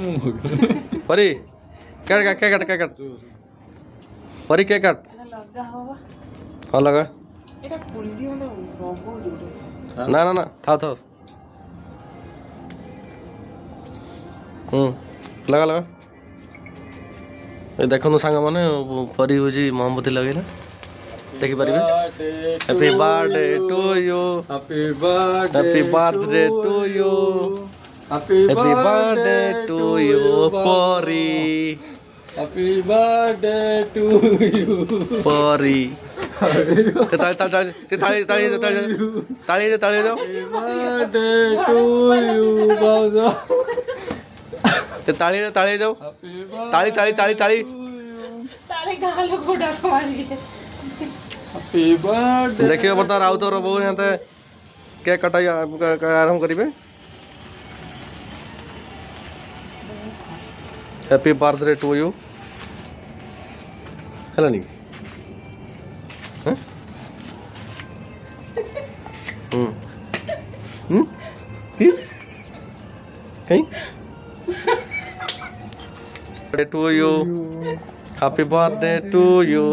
परी क्या कट परी क्या कट हाँ लगा ना ना ना था लगा लगा ये देखो सांग मैंने परी हूँ मोमबत्ती लगेला देखिपारे happy birthday to you happy birthday to you happy birthday to you Pari happy birthday to you Pari ताली ताली ताली ताली ताली ताली जाओ ताली ताली जाओ ताली ताली ताली ताली देखिए बर्तमान आउ तोर बो यहाँ केक कटाई आरम्भ करेंगे हैप्पी बर्थडे टू यू है नहीं कहीं to you happy birthday to you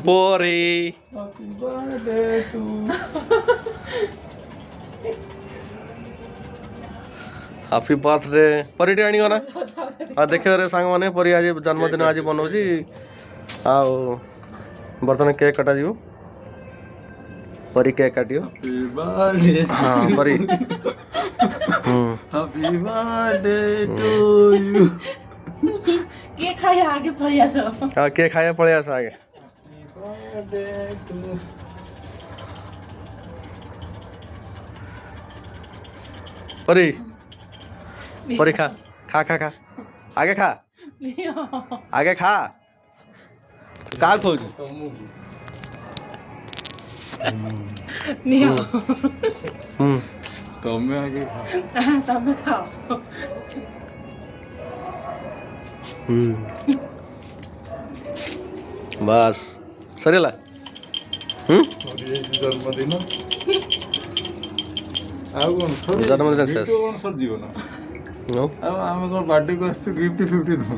Pori happy birthday to happy birthday Pari आनी ना हाँ देखिए रे सांग मैंने परी आज जन्मदिन आज बनाऊँगी बर्तमान केक कटा जीव परी केक काटियो हाँ परी हैप्पी बर्थडे टू यू के खाया आगे पड़िया सो हाँ के खाया पड़े आगे परी परी खा खा खा खा आगे खा आगे खा का खोज नियो तमे आगे खा तमे खाओ बस सरेला जन्मदिन जन्मदिन शेष बर्थडे को आस गिफ्ट फिफ्ट दो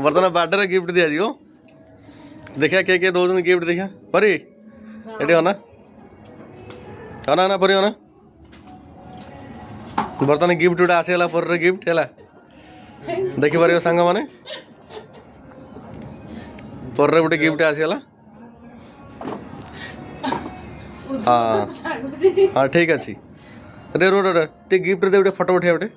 बर्तमान बर्थडे गिफ्ट दिया जी देखिया के दौन गिफ्ट देखिया परी एटी होना ना परी होना बर्तमान गिफ्ट गोटे आसीगला पर गिफ्ट है देखिपार सांग मैंने पर गोटे गिफ्ट आसीगला हाँ हाँ ठीक अच्छे रे रो टे गिफ्ट दे गोटे फोटो उठे गोटे